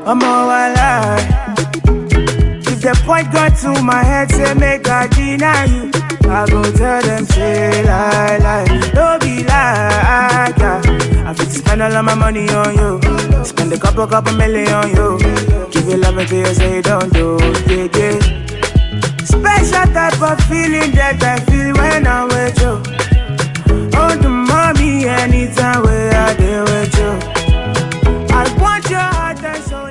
I'm all alive. If the point got to my head, say make I deny you, I go tell them say lie. Don't be like yeah. I fit to spend all of my money on you. Spend a couple million on you. Give you love until you say don't do, yeah. Special type of feeling that I feel when I'm with you. Oh, the mommy, anytime where I deal with you. I want your heart and soul.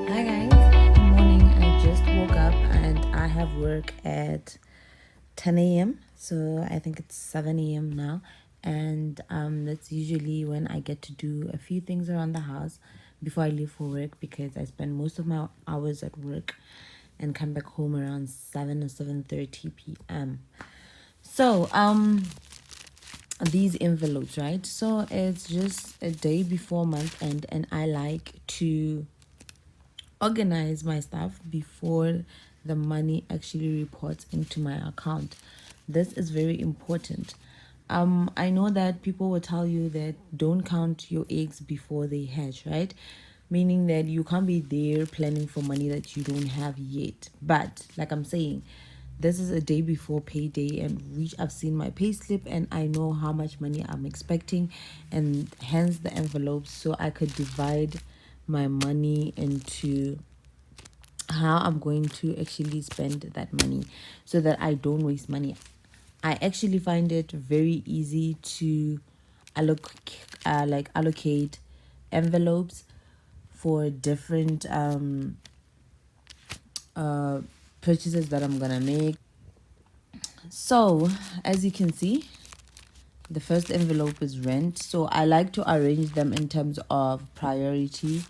Hi guys, good morning. I just woke up and I have work at 10 a.m. So I think it's 7 a.m. now. And that's usually when I get to do a few things around the house before I leave for work, because I spend most of my hours at work and come back home around 7 or 7:30 p.m. So these envelopes, right? So it's just a day before month end, and I like to organize my stuff before the money actually reports into my account. This is very important. I know that people will tell you that don't count your eggs before they hatch, right? Meaning that you can't be there planning for money that you don't have yet. But like I'm saying, this is a day before payday, and which I've seen my pay slip and I know how much money I'm expecting, and hence the envelopes, so I could divide my money into how I'm going to actually spend that money so that I don't waste money. I actually find it very easy to allocate envelopes for different purchases that I'm gonna make. So as you can see, the first envelope is rent. So I like to arrange them in terms of priority.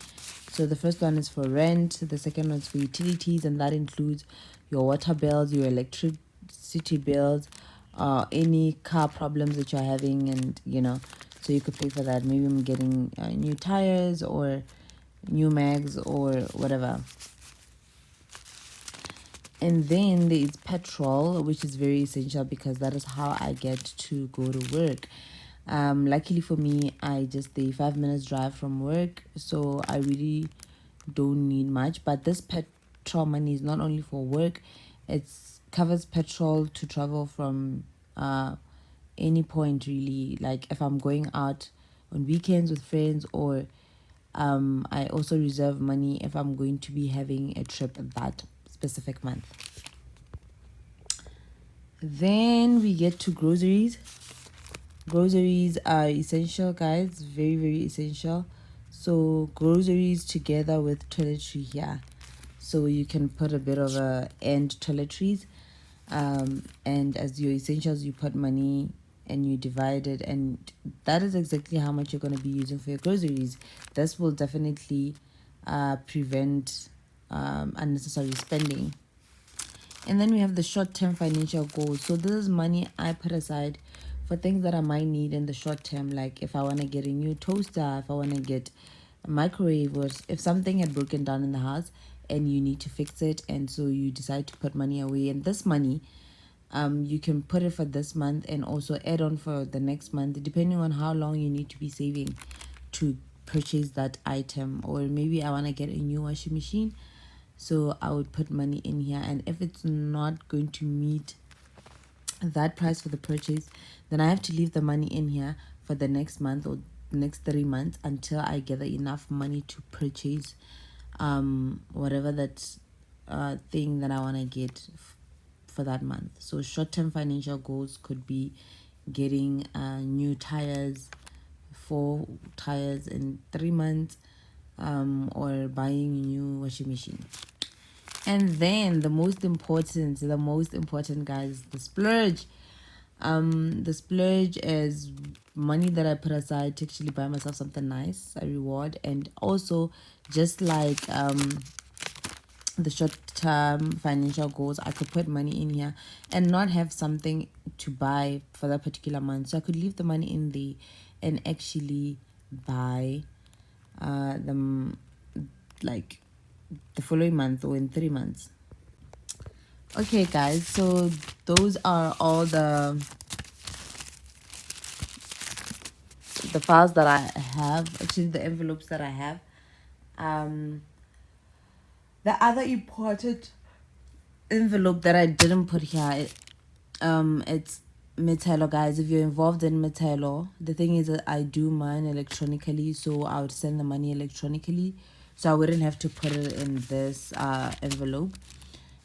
So the first one is for rent, the second one is for utilities, and that includes your water bills, your electricity bills, any car problems that you're having, and so you could pay for that. Maybe I'm getting new tires or new mags or whatever. And then there is petrol, which is very essential because that is how I get to go to work. Luckily for me, I just stay 5 minutes drive from work, so I really don't need much. But this petrol money is not only for work; it covers petrol to travel from any point really. Like if I'm going out on weekends with friends, or I also reserve money if I'm going to be having a trip that specific month. Then we get to groceries. Groceries are essential, guys, very very essential. So groceries together with toiletry here, so you can put a bit of a end toiletries, and as your essentials you put money and you divide it, and that is exactly how much you're going to be using for your groceries. This will definitely prevent unnecessary spending. And then we have the short-term financial goals. So this is money I put aside for things that I might need in the short term, like if I want to get a new toaster, if I want to get a microwave, or if something had broken down in the house and you need to fix it, and so you decide to put money away. And this money, you can put it for this month and also add on for the next month, depending on how long you need to be saving to purchase that item. Or maybe I want to get a new washing machine, so I would put money in here, and if it's not going to meet that price for the purchase, then I have to leave the money in here for the next month or the next 3 months until I gather enough money to purchase whatever that thing that I want to get for that month. So short-term financial goals could be getting new tires, 4 tires in 3 months, or buying a new washing machine. And then the most important, guys, the splurge. The splurge is money that I put aside to actually buy myself something nice, a reward. And also, just like the short-term financial goals, I could put money in here and not have something to buy for that particular month, so I could leave the money in there and actually buy the like the following month or in 3 months. Okay, guys, so those are all the files that I have, actually the envelopes that I have. The other important envelope that I didn't put here, it's Metelo, guys. If you're involved in Metelo, the thing is that I do mine electronically, so I would send the money electronically, so I wouldn't have to put it in this envelope.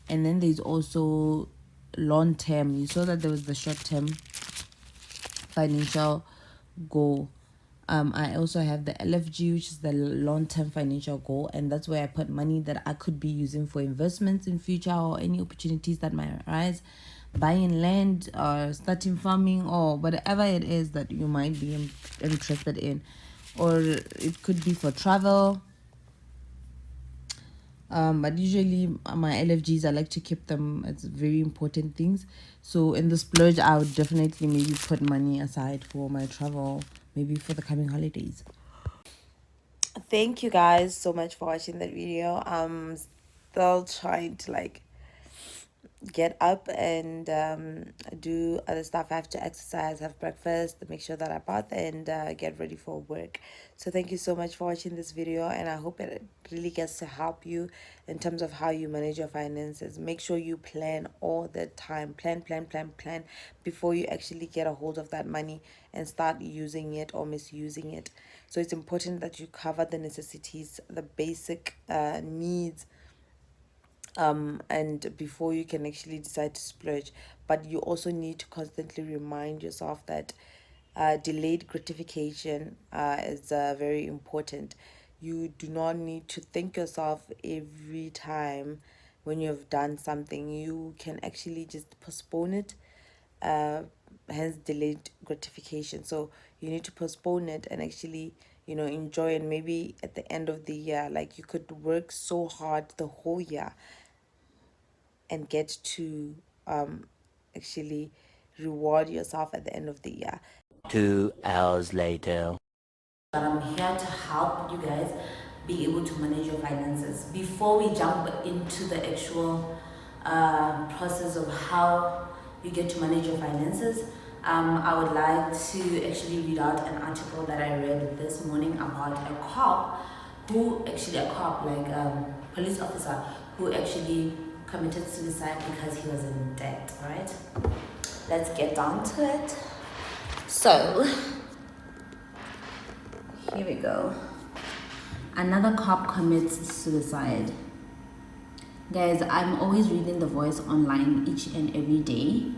And then there's also long term. You saw that there was the short term financial goal. I also have the LFG, which is the long-term financial goal, and that's where I put money that I could be using for investments in future or any opportunities that might arise, buying land or starting farming or whatever it is that you might be interested in, or it could be for travel. But usually my LFGs, I like to keep them as very important things. So in the splurge, I would definitely maybe put money aside for my travel, maybe for the coming holidays. Thank you guys so much for watching that video. I'm still trying to get up and do other stuff. I have to exercise, have breakfast, make sure that I bath, and get ready for work. So thank you so much for watching this video, and I hope it really gets to help you in terms of how you manage your finances. Make sure you plan all the time. Plan before you actually get a hold of that money and start using it or misusing it. So it's important that you cover the necessities, the basic needs, and before you can actually decide to splurge. But you also need to constantly remind yourself that delayed gratification is very important. You do not need to thank yourself every time when you've done something. You can actually just postpone it, hence delayed gratification. So you need to postpone it and actually enjoy it. Maybe at the end of the year, like, you could work so hard the whole year and get to actually reward yourself at the end of the year. 2 hours later. But I'm here to help you guys be able to manage your finances. Before we jump into the actual process of how you get to manage your finances, I would like to actually read out an article that I read this morning about a cop police officer who actually committed suicide because he was in debt. All right, let's get down to it. So here we go. Another cop commits suicide. Guys, I'm always reading The Voice online each and every day,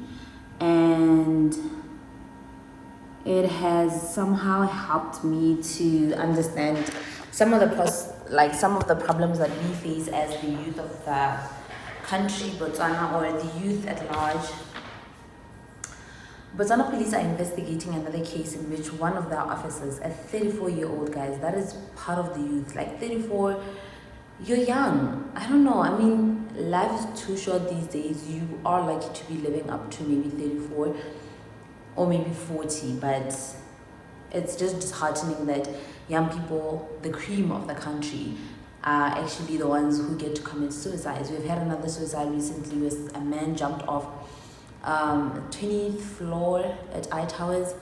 and it has somehow helped me to understand some of the problems that we face as the youth of the country, Botswana, or the youth at large. Botswana police are investigating another case in which one of their officers, a 34-year-old, guys, that is part of the youth, like 34, you're young. I don't know. I mean, life is too short these days. You are lucky to be living up to maybe 34 or maybe 40, but it's just disheartening that young people, the cream of the country, are actually the ones who get to commit suicides. We've had another suicide recently where a man jumped off 20th floor at I Towers,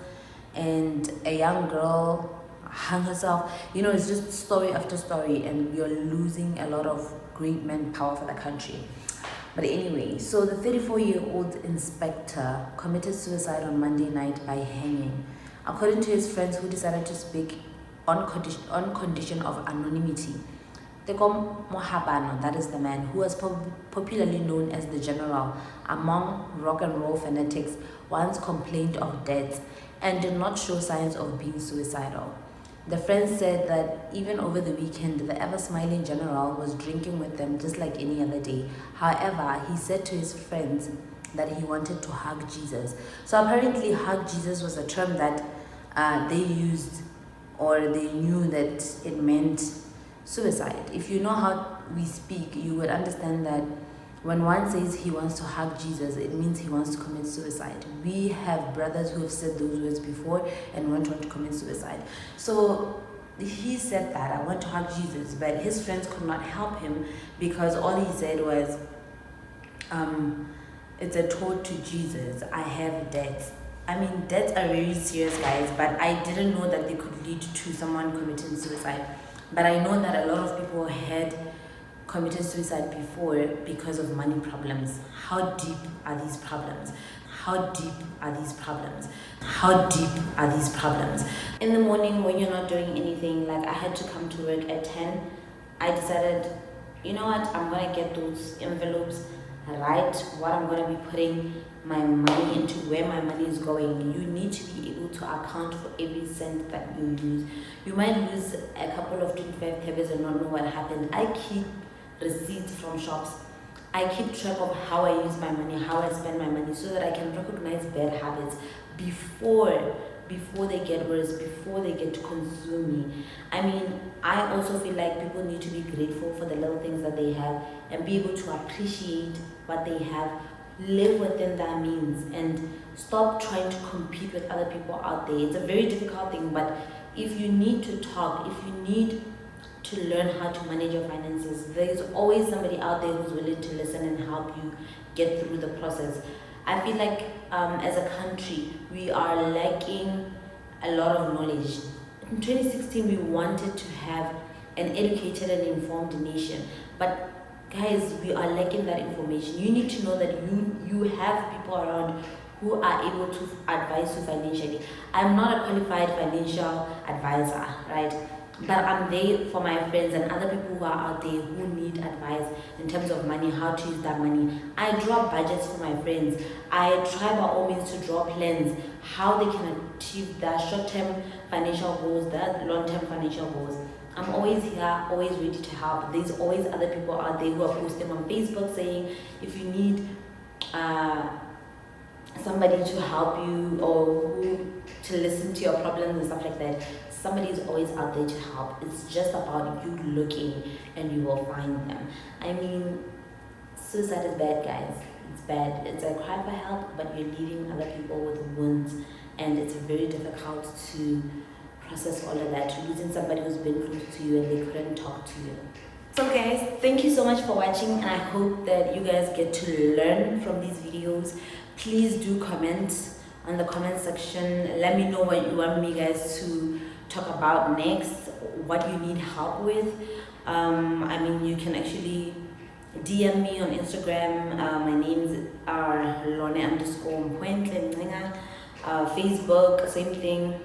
and a young girl hung herself. It's just story after story, and we are losing a lot of great manpower for the country. But anyway, so the 34-year-old inspector committed suicide on Monday night by hanging, according to his friends who decided to speak on condition of anonymity. Teko Mohabano, that is the man who was popularly known as the General among rock and roll fanatics, once complained of death and did not show signs of being suicidal. The friends said that even over the weekend, the ever-smiling General was drinking with them just like any other day. However, he said to his friends that he wanted to hug Jesus. So apparently, hug Jesus was a term that they used, or they knew that it meant suicide. If you know how we speak, you would understand that when one says he wants to hug Jesus, it means he wants to commit suicide. We have brothers who have said those words before and went on to commit suicide. So he said that I want to hug Jesus, but his friends could not help him because all he said was, it's a toll to Jesus. I have debts. I mean, debts are very serious, guys, but I didn't know that they could lead to someone committing suicide. But I know that a lot of people had committed suicide before because of money problems. How deep are these problems? How deep are these problems? How deep are these problems? In the morning when you're not doing anything, like I had to come to work at 10, I decided, you know what, I'm gonna get those envelopes, write what I'm gonna be putting my money into, where my money is going. You need to be able to account for every cent that you use. You might lose a couple of 25 pebbles and not know what happened. I keep receipts from shops. I keep track of how I use my money, how I spend my money, so that I can recognize bad habits before they get worse, before they get to consume me. I mean, I also feel like people need to be grateful for the little things that they have and be able to appreciate what they have, live within their means, and stop trying to compete with other people out there. It's a very difficult thing, but if you need to talk, if you need to learn how to manage your finances, there's always somebody out there who's willing to listen and help you get through the process. I feel like as a country, we are lacking a lot of knowledge. In 2016, we wanted to have an educated and informed nation, but guys, we are lacking that information. You need to know that you have people around who are able to advise you financially. I'm not a qualified financial advisor, right? But I'm there for my friends and other people who are out there who need advice in terms of money, how to use that money. I draw budgets for my friends. I try by all means to draw plans, how they can achieve their short-term financial goals, their long-term financial goals. I'm always here, always ready to help. There's always other people out there who are posting on Facebook saying, if you need somebody to help you or who to listen to your problems and stuff like that, somebody is always out there to help. It's just about you looking and you will find them. I mean, suicide is bad, guys. It's bad. It's a cry for help, but you're leaving other people with wounds, and it's very difficult to process all of that. Losing somebody who's been close to you and they couldn't talk to you. So guys, thank you so much for watching, and I hope that you guys get to learn from these videos. Please do comment on the comment section. Let me know what you want me guys to talk about next, what you need help with. I mean, you can actually DM me on Instagram. My names are Lone_Mpoentle. Facebook, same thing.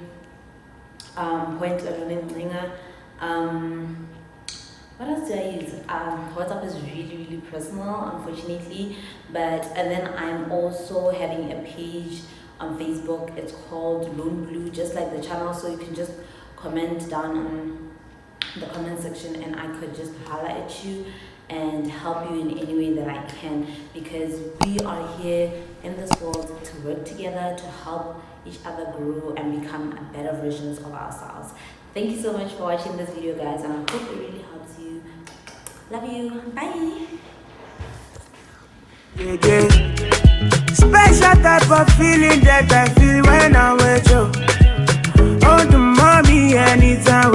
Poentle Lone. What else do I use? WhatsApp is really personal, unfortunately. And then I'm also having a page on Facebook. It's called Lone Blue, just like the channel. So you can just comment down on the comment section, and I could just holler at you and help you in any way that I can, because we are here in this world to work together to help each other grow and become better versions of ourselves. Thank you so much for watching this video, guys, and I hope it really helps you. Love you. Bye. Yeah. Special type of feeling that I feel when I'm with you. Oh, the mommy, anytime.